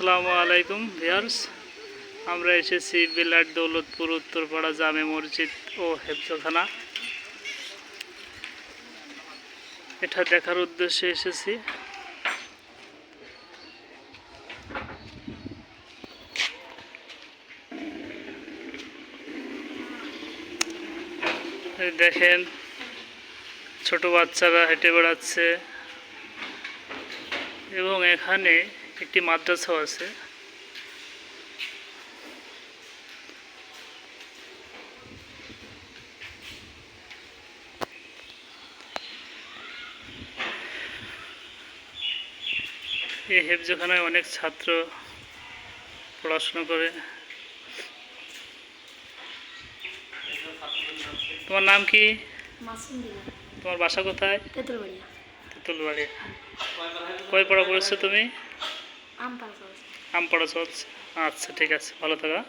আসসালামু আলাইকুম ভিউয়ার্স, আমরা এসেছি বেলার দৌলতপুর উত্তরপাড়া জামে মসজিদ ও হেফজখানা। এটা দেখার উদ্দেশ্যে এসেছি। দেখেন ছোট বাচ্চারা হেঁটে বেড়াচ্ছে এবং এখানে একটি মাদ্রাসাও আছে। এই হেফজখানায় অনেক ছাত্র পড়াশোনা করে। তোমার নাম কি? তোমার বাসা কোথায়? তেঁতুলবাড়ি। কয় পড়া পড়েছো তুমি? আমপাড়া চলছে। আচ্ছা, ঠিক আছে, ভালো থাকা।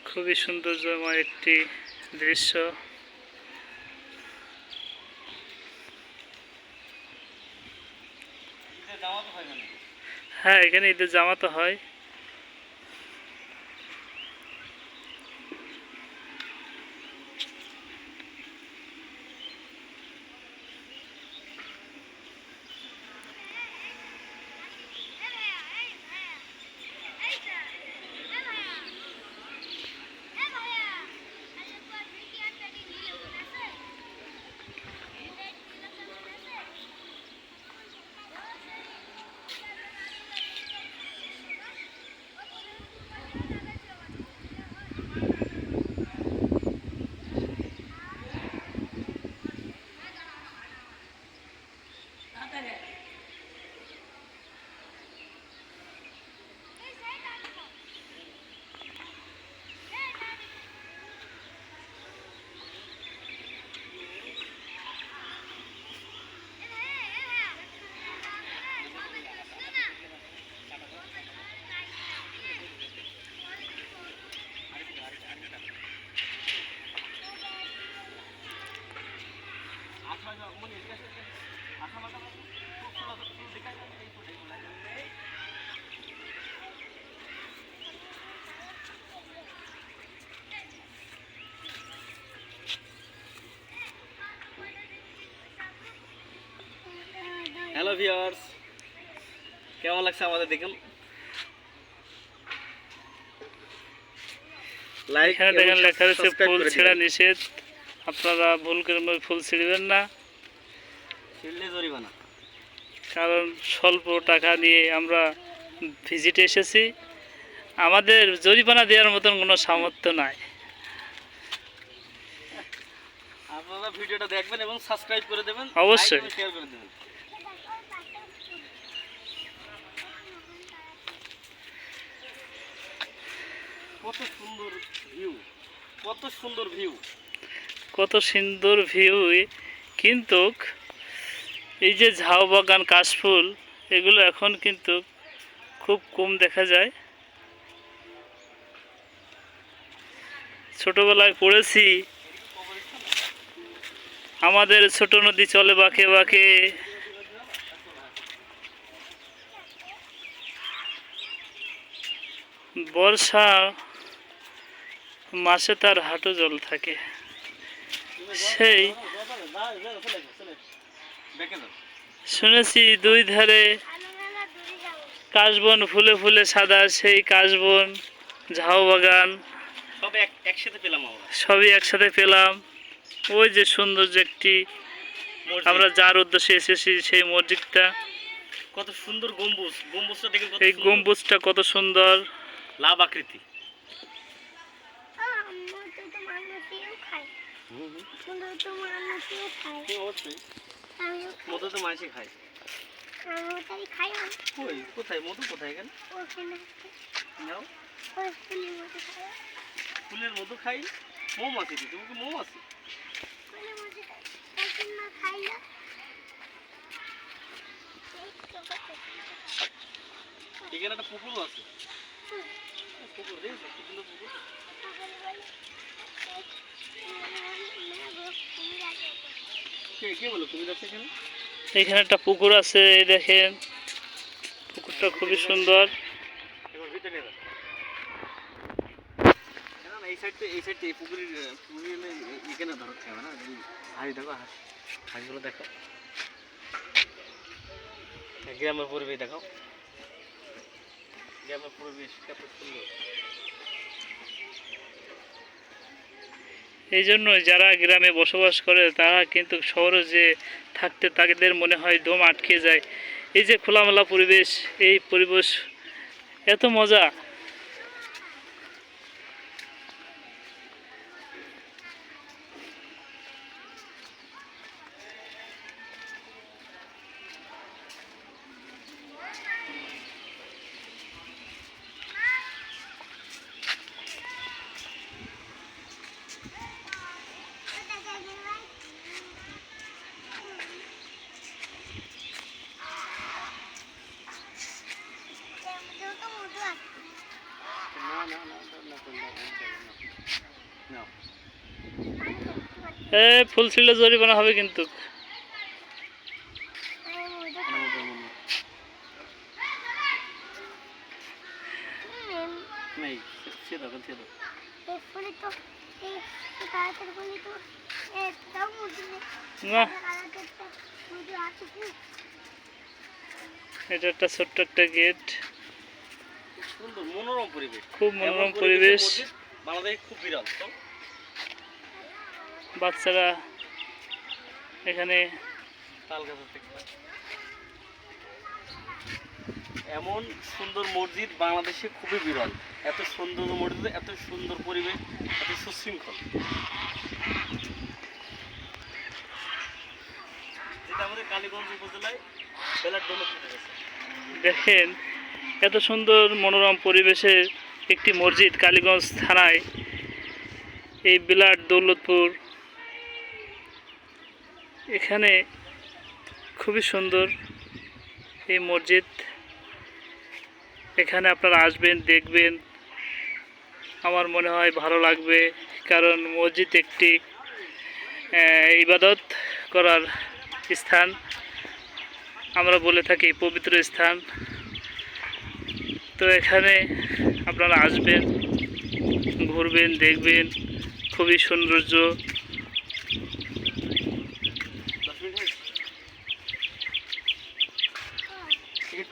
খুবই সৌন্দর্যময় একটি দৃশ্য। হ্যাঁ, এখানে ঈদের জামাত হয়। হ্যালো ভিউয়ার্স, কেমন লাগছে আমাদের দেখুন। লাইক এখানে দেখেন লেখা রয়েছে ফুল ছিঁড়া নিষেধ। আপনারা ভুল করে ফুল ছিঁড়বেন না, ছিঁড়লে জরিমানা। কারণ স্বল্প টাকা নিয়ে আমরা ভিজিটে এসেছি, আমাদের জরিমানা দেওয়ার মতন কোনো সামর্থ্য নাই। আপনারা ভিডিওটা দেখবেন এবং সাবস্ক্রাইব করে দেবেন, অবশ্যই শেয়ার করে দেবেন। কত সুন্দর ভিউ, কত সুন্দর ভিউ, কত সুন্দর ভিউ। কিন্তু এই যে ঝাউ বাগান, কাশফুল, এগুলো এখন কিন্তু খুব কম দেখা যায়। ছোটবেলায় পড়েছি আমাদের ছোট নদী চলে বাঁকে বাঁকে, বর্ষা মাসে তার হাঁটু জল থাকে। সেই শুনেছি দুই ধারে কাশবন, ফুলে ফুলে সাদা সেই কাশবন, ঝাউ বাগান সবই একসাথে পেলাম। ওই যে সৌন্দর্য একটি, আমরা যার উদ্দেশ্যে এসেছি সেই মসজিদটা, কত সুন্দর গম্বুজ, গম্বুজটা দেখেন। এই গম্বুজটা কত সুন্দর, লাভ আকৃতি। মধু তো মানুষই খায়। কোথায় মধু, কোথায় এখানে? ফুলের মধু খাই, মৌমাছি দিতে, মৌমাছি এখানে একটা পুকুরও আছে। পুকুর দেখছো কি সুন্দর পুকুর। কে বলো তুমি যাচ্ছে এখানে? এখানে একটা পুকুর আছে, এই দেখেন পুকুরটা খুবই সুন্দর। এবার ভিতরে নিয়ে যাও। না এই সাইডে এই পুকুরের এখানে ধরো হবে না। হাঁস দেখো, হাঁসগুলো দেখো, গ্রামের পরিবেশ দেখো, গ্রামের পরিবেশ কত সুন্দর। এই জন্য যারা গ্রামে বসবাস করে তারা কিন্তু শহরে যে থাকতে তাদের মনে হয় দম আটকে যায়। এই যে খোলামেলা পরিবেশ, এই পরিবেশ এত মজা। ফুল ছিঁড়লে জরিমানা হবে কিন্তু। না, এটা একটা ছোট্ট একটা গেট, সুন্দর মনোরম পরিবেশ, খুব মনোরম পরিবেশ। বাংলাদেশে খুব বিরল। তো বাচ্চারা এখানে তাল গাছের থেকে এমন সুন্দর মসজিদ বাংলাদেশে খুবই বিরল। এত সুন্দর মসজিদ, এত সুন্দর পরিবেশ, এত সুশৃঙ্খল, যেটা আমাদের কালীগঞ্জ উপজেলায় বেলার দৌলত গেছে। দেখেন এত সুন্দর মনোরম পরিবেশের একটি মসজিদ কালীগঞ্জ থানায়, এই বিলাট দৌলতপুর। এখানে খুবই সুন্দর এই মসজিদ। এখানে আপনারা আসবেন, দেখবেন, আমার মনে হয় ভালো লাগবে। কারণ মসজিদ একটি ইবাদত করার স্থান, আমরা বলে থাকি পবিত্র স্থান। তো এখানে আপনারা আসবেন, ঘুরবেন, দেখবেন, খুবই সৌন্দর্য।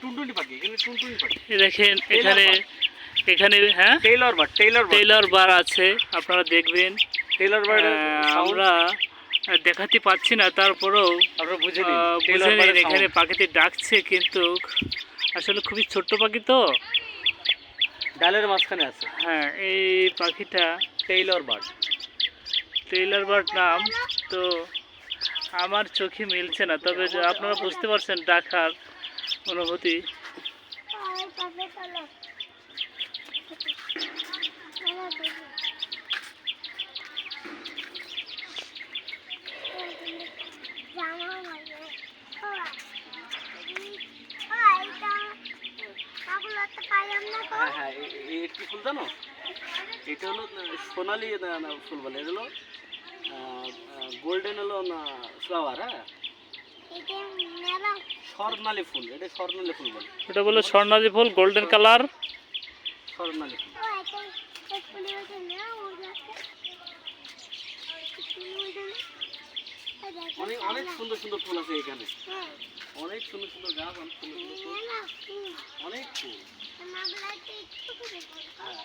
টুনটুনি পাখি, এখানে টুনটুনি পাখি। দেখেন এখানে এখানে হ্যাঁ টেইলর বার আছে, আপনারা দেখবেন। টেইলর বার্ড আমরা দেখাতে পাচ্ছি না, তারপরেও আমরা বুঝে বুঝে নিন এখানে পাখিতে ডাকছে, কিন্তু আসলে খুবই ছোট্ট পাখি তো, ডালের মাঝখানে আছে। হ্যাঁ, এই পাখিটা টেইলর বার্ড নাম। তো আমার চোখে মিলছে না, তবে আপনারা বুঝতে পারছেন ডাকার অনুভূতি। হ্যাঁ হ্যাঁ, কি ফুল জানো? এটা হলো সোনালি ফুল বলে, এটা হলো গোল্ডেন হলো ফ্লাওয়ার। হ্যাঁ, স্বর্ণালী ফুল, এটা স্বর্ণালী ফুল বলে। এটা বলে স্বর্ণালী ফুল, গোল্ডেন কালার, স্বর্ণালী ফুল। অনেক অনেক সুন্দর সুন্দর ফুল আছে এখানে, অনেক সুন্দর সুন্দর গাছ, অনেক সুন্দর সুন্দর ফুল, অনেক ফুল। হ্যাঁ,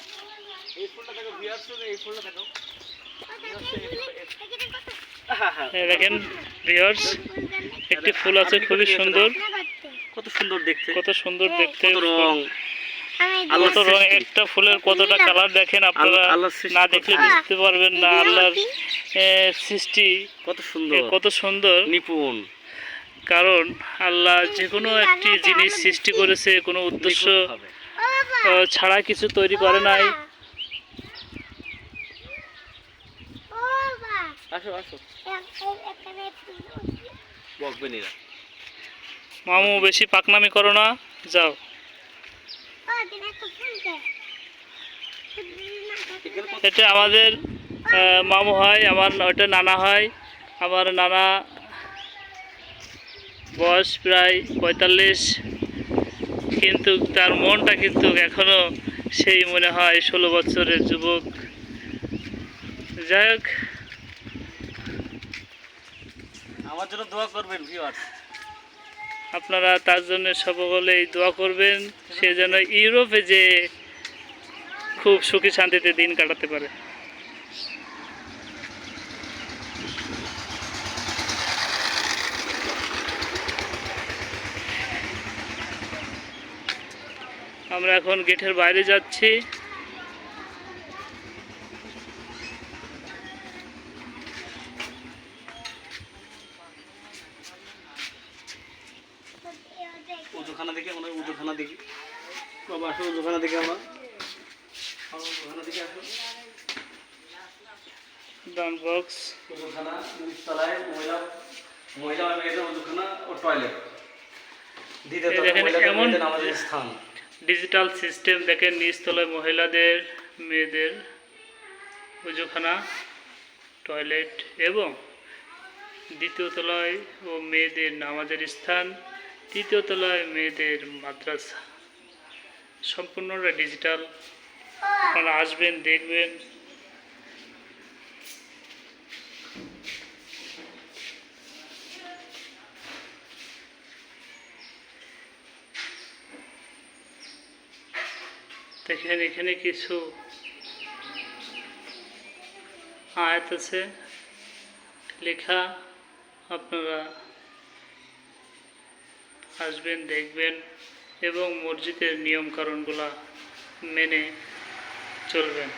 এই ফুলটা দেখো, এই ফুলটা দেখো। দেখেন ভিউয়ার্স, একটি ফুল আছে খুবই সুন্দর, কত সুন্দর দেখতে, কত সুন্দর দেখতে, কত রং, কত রং, একটা ফুলের কতটা কালার দেখেন আপনারা না দেখলে বুঝতে পারবেন না। আল্লাহর সৃষ্টি কত সুন্দর, কত সুন্দর, নিপুণ। কারণ আল্লাহ যে কোনো একটি জিনিস সৃষ্টি করেছে কোনো উদ্দেশ্য ছাড়া কিছু তৈরি করে নাই। আসো আসো বকবে নিরা মামু বেশি পাকনামি করো না, যাও। এখানে কত এটা আমাদের মামু হয়, আমার ওটা নানা হয়। আমার নানা বয়স প্রায় 45, কিন্তু তার মনটা কিন্তু এখনো সেই মনে হয় 16 বছরের যুবক। যাই হোক, আমার জন্য দোয়া করবেন ভিউয়ার্স। আপনারা তার জন্য সকলেই দোয়া করবেন, সে যেন ইউরোপে যে খুব সুখী শান্তিতে দিন কাটাতে পারে। আমরা এখন গেটের বাইরে যাচ্ছি। উজুখানা দেখি আমরা, উজুখানা দেখি বাবা, আসো উজুখানা দেখি আমরা, উজুখানা দেখি আসো। ডান বক্স, উজুখানা নিচতলায় মহিলা মহিলা আর মেয়েদের উজুখানা ও টয়লেট, দ্বিতীয় এই তলায় দেখেন মহিলাদের এমন মেয়েদের নামাজের স্থান। ডিজিটাল সিস্টেম দেখেন, নিচতলায় মহিলাদের মেয়েদের উজুখানা, টয়লেট এবং দ্বিতীয় তলায় ও মেয়েদের নামাজের স্থান, তৃতীয় তলায় মেয়েদের মাদ্রাসা। সম্পূর্ণটা ডিজিটাল। আপনারা আসবেন, দেখবেন। দেখেন এখানে কিছু আয়াত আছে লেখা, আপনারা আসবেন, দেখবেন এবং মসজিদের নিয়মকানুনগুলো মেনে চলবেন।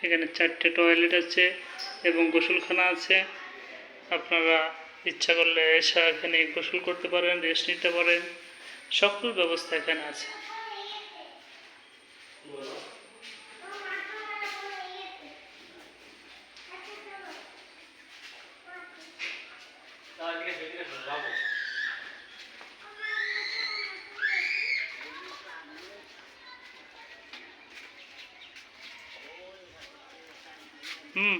এখানে 4টে টয়লেট আছে এবং গোসলখানা আছে। আপনারা ইচ্ছা করলে এসে এখানে গোসল করতে পারেন, রেস্ট নিতে পারেন, সকল ব্যবস্থা এখানে আছে। হুম।